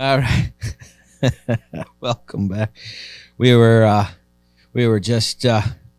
All right. Welcome back. We were just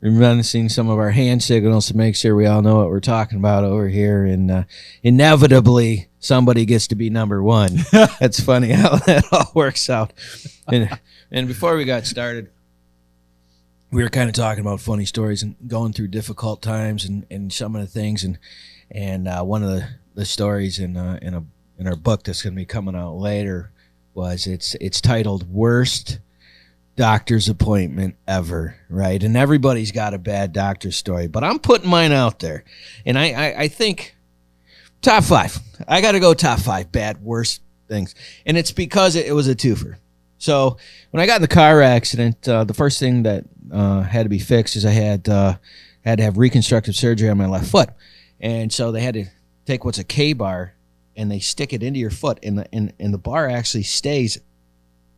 reminiscing some of our hand signals to make sure we all know what we're talking about over here, and inevitably somebody gets to be number one. That's funny how that all works out. And before we got started, we were kind of talking about funny stories and going through difficult times and some of the things, and one of the stories in our book that's going to be coming out later was it's titled Worst Doctor's Appointment Ever, right? And everybody's got a bad doctor story, but I'm putting mine out there. And I think top 5. I got to go top 5 bad, worst things. And it's because it was a twofer. So when I got in the car accident, the first thing that had to be fixed is I had to have reconstructive surgery on my left foot. And so they had to take what's a K-bar and they stick it into your foot, and the bar actually stays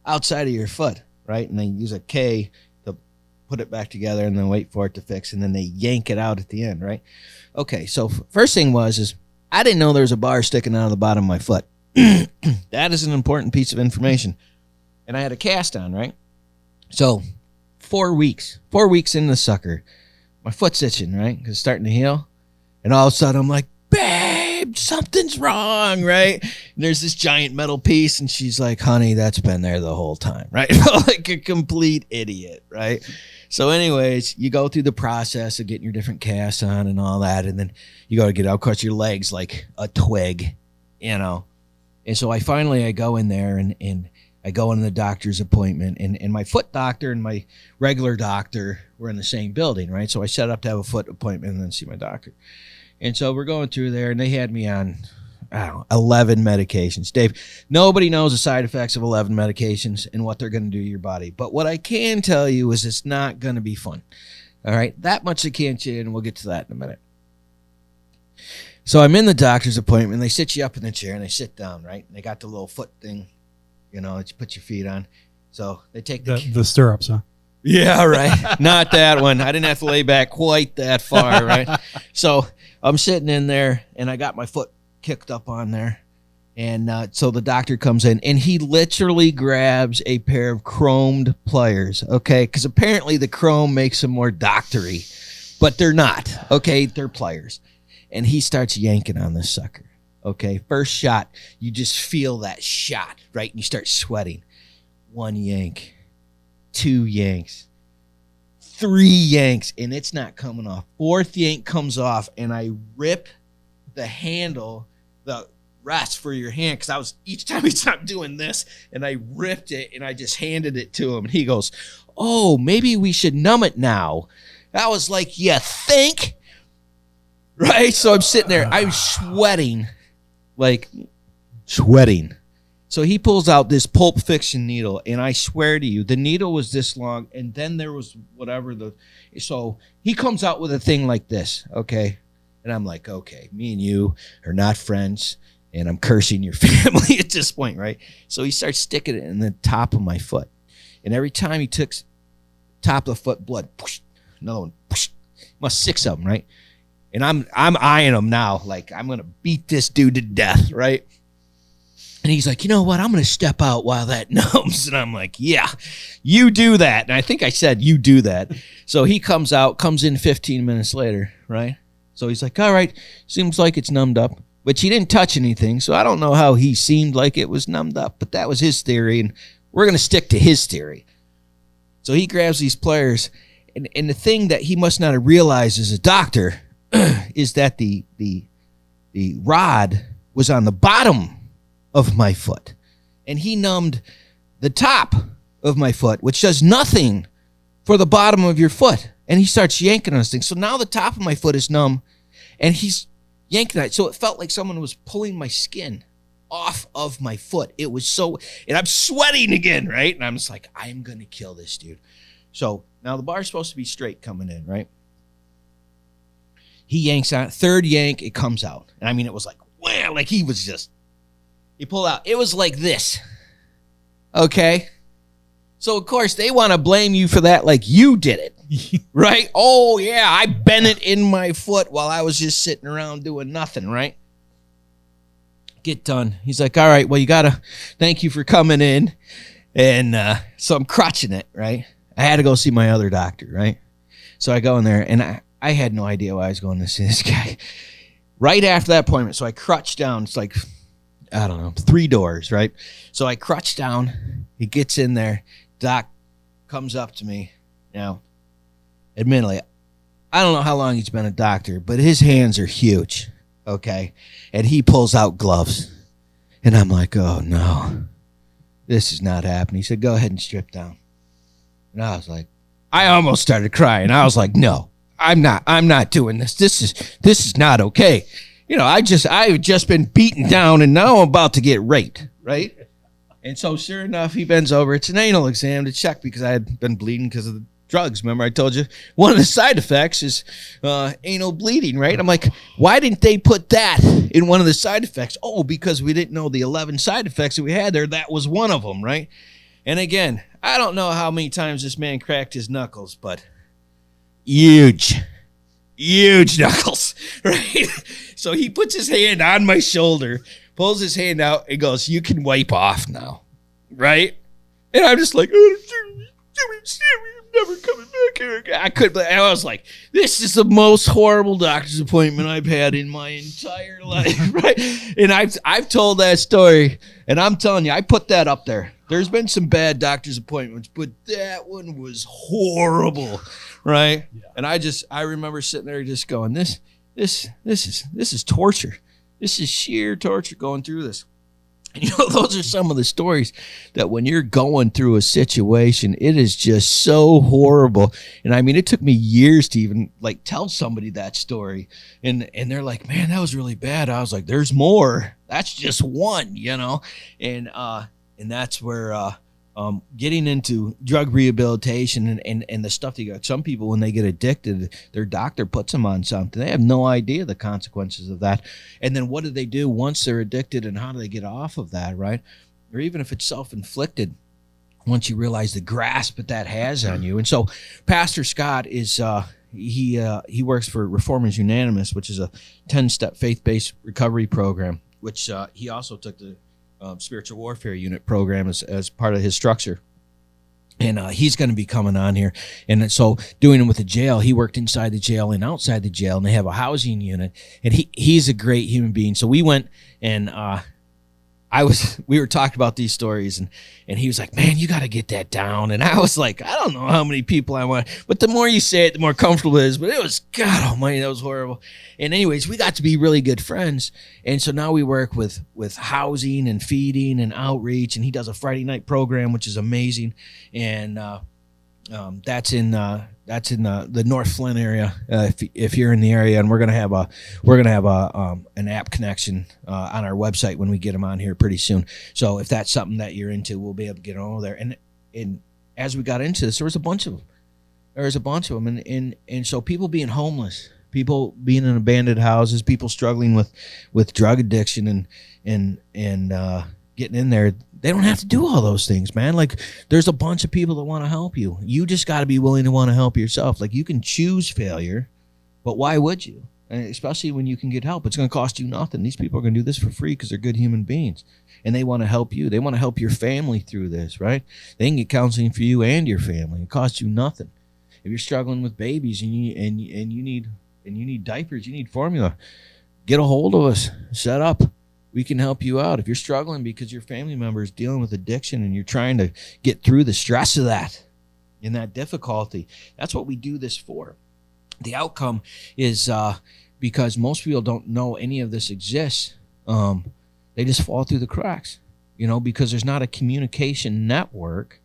outside of your foot, right? And they use a K to put it back together and then wait for it to fix, and then they yank it out at the end, right? Okay, so first thing is I didn't know there was a bar sticking out of the bottom of my foot. That is an important piece of information. And I had a cast on, right? So 4 weeks in the sucker, my foot's itching, right? Because it's starting to heal. And all of a sudden I'm like, babe, something's wrong, right? And there's this giant metal piece, and she's like, honey, that's been there the whole time, right? Like a complete idiot, right? So anyways, you go through the process of getting your different casts on and all that, and then you got to get out, cut your legs like a twig, you know? And so I go in there, and I go in the doctor's appointment, and my foot doctor and my regular doctor were in the same building, right? So I set up to have a foot appointment and then see my doctor. And so we're going through there, and they had me on, 11 medications. Dave, nobody knows the side effects of 11 medications and what they're going to do to your body. But what I can tell you is it's not going to be fun. All right? That much I can't tell you, and we'll get to that in a minute. So I'm in the doctor's appointment. They sit you up in the chair, and they sit down, right? And they got the little foot thing, that you put your feet on. So they take the stirrups, huh? Yeah, right. Not that one. I didn't have to lay back quite that far, right? So I'm sitting in there, and I got my foot kicked up on there. And so the doctor comes in, and he literally grabs a pair of chromed pliers, okay? Because apparently the chrome makes them more doctory, but they're not, okay? They're pliers. And he starts yanking on this sucker, okay? First shot, you just feel that shot, right? And you start sweating. 1 yank. 2 yanks, 3 yanks, and it's not coming off. 4th yank comes off, and I rip the handle, the rest for your hand, because each time he stopped doing this, and I ripped it, and I just handed it to him, and he goes, oh, maybe we should numb it now. I was like, you think? Right? So I'm sitting there, I'm sweating. So he pulls out this Pulp Fiction needle, and I swear to you, the needle was this long, and then there was so he comes out with a thing like this, okay? And I'm like, okay, me and you are not friends, and I'm cursing your family at this point, right? So he starts sticking it in the top of my foot. And every time he took top of the foot, blood, whoosh, another one, whoosh, must 6 of them, right? And I'm eyeing him now, like I'm going to beat this dude to death, right? And he's like, you know what? I'm going to step out while that numbs. And I'm like, yeah, you do that. And I think I said, you do that. So he comes in 15 minutes later, right? So he's like, all right, seems like it's numbed up. But he didn't touch anything. So I don't know how he seemed like it was numbed up. But that was his theory. And we're going to stick to his theory. So he grabs these pliers. And the thing that he must not have realized as a doctor is that the rod was on the bottom of my foot, and he numbed the top of my foot, which does nothing for the bottom of your foot. And he starts yanking on this thing. So now the top of my foot is numb, and he's yanking it. So it felt like someone was pulling my skin off of my foot. It was and I'm sweating again, right? And I'm just like, I'm going to kill this dude. So now the bar's supposed to be straight coming in, right? He yanks on it. 3rd yank, it comes out. And I mean, it was like, wow, like he pulled out. It was like this. Okay? So, of course, they want to blame you for that like you did it. Right? Oh, yeah, I bent it in my foot while I was just sitting around doing nothing, right? get done. He's like, all right, well, thank you for coming in. And so I'm crutching it, right? I had to go see my other doctor, right? So I go in there, and I had no idea why I was going to see this guy. Right after that appointment, so I crutch down. It's like, I don't know, 3 doors, right? So I crutch down. He gets in there. Doc comes up to me. Now, admittedly, I don't know how long he's been a doctor, but his hands are huge, okay? And he pulls out gloves. And I'm like, oh, no. This is not happening. He said, go ahead and strip down. And I was like, I almost started crying. I was like, no, I'm not doing this. This is not okay. You know, I've just been beaten down, and now I'm about to get raped, right? And so sure enough, he bends over. It's an anal exam to check because I had been bleeding because of the drugs. Remember I told you one of the side effects is anal bleeding, right? I'm like, why didn't they put that in one of the side effects? Oh, because we didn't know the 11 side effects that we had there. That was one of them, right? And again, I don't know how many times this man cracked his knuckles, but huge knuckles, right? So he puts his hand on my shoulder, pulls his hand out, and goes, you can wipe off now, right? And I'm just like, oh, I'm never coming back here again. I was like, this is the most horrible doctor's appointment I've had in my entire life, right? And I've told that story, and I'm telling you, I put that up there. There's been some bad doctor's appointments, but that one was horrible, right? Yeah. And I remember sitting there just going, this is torture. This is sheer torture going through this. And you know, those are some of the stories that when you're going through a situation, it is just so horrible. And I mean, it took me years to even like tell somebody that story. And they're like, man, that was really bad. I was like, there's more. That's just one, you know? And that's where getting into drug rehabilitation and the stuff that you got. Some people, when they get addicted, their doctor puts them on something. They have no idea the consequences of that. And then what do they do once they're addicted, and how do they get off of that, right? Or even if it's self-inflicted, once you realize the grasp that has on you. And so Pastor Scott is he works for Reformers Unanimous, which is a 10-step faith-based recovery program, which he also took the spiritual warfare unit program as part of his structure. And he's going to be coming on here. And so doing it with the jail, he worked inside the jail and outside the jail, and they have a housing unit. And he's a great human being. So we went and we were talking about these stories, and he was like, man, you got to get that down. And I was like, I don't know how many people I want, but the more you say it, the more comfortable it is. But it was, God almighty, that was horrible. And anyways, we got to be really good friends. And so now we work with housing and feeding and outreach, and he does a Friday night program, which is amazing. And that's in the North Flint area. If you're in the area, and we're gonna have an app connection on our website when we get them on here pretty soon. So if that's something that you're into, we'll be able to get over there. And as we got into this, there was a bunch of them, and so people being homeless, people being in abandoned houses, people struggling with drug addiction and getting in there. They don't have to do all those things, man. Like, there's a bunch of people that want to help you. You just got to be willing to want to help yourself. Like, you can choose failure, but why would you? And especially when you can get help. It's going to cost you nothing. These people are going to do this for free because they're good human beings, and they want to help you. They want to help your family through this, right? They can get counseling for you and your family. It costs you nothing. If you're struggling with babies and you need diapers, you need formula, get a hold of us. Set up. We can help you out. If you're struggling because your family member is dealing with addiction and you're trying to get through the stress of that and that difficulty, that's what we do this for. The outcome is because most people don't know any of this exists. They just fall through the cracks, because there's not a communication network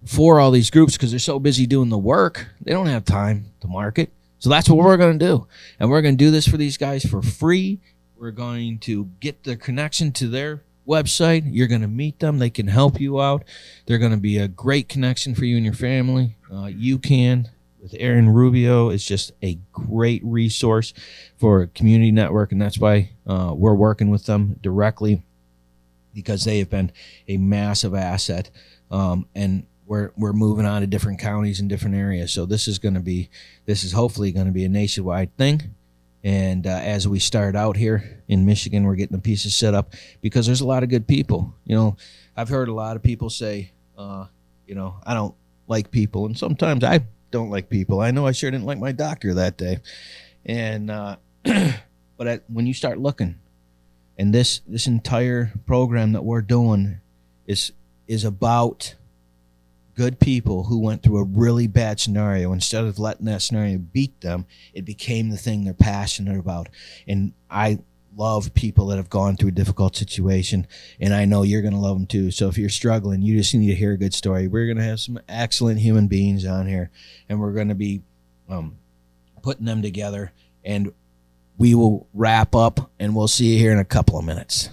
for all these groups because they're so busy doing the work. They don't have time to market. So that's what we're going to do. And we're going to do this for these guys for free. We're going to get the connection to their website. You're going to meet them. They can help you out. They're going to be a great connection for you and your family. UCAN with Aaron Rubio is just a great resource for a community network, and that's why we're working with them directly, because they have been a massive asset. And we're moving on to different counties and different areas. So this is hopefully going to be a nationwide thing. And as we start out here in Michigan, we're getting the pieces set up because there's a lot of good people. I've heard a lot of people say, I don't like people. And sometimes I don't like people. I know I sure didn't like my doctor that day. And but when you start looking, and this entire program that we're doing is about good people who went through a really bad scenario. Instead of letting that scenario beat them, it became the thing they're passionate about. And I love people that have gone through a difficult situation, and I know you're going to love them too. So if you're struggling, you just need to hear a good story. We're going to have some excellent human beings on here, and we're going to be putting them together, and we will wrap up, and we'll see you here in a couple of minutes.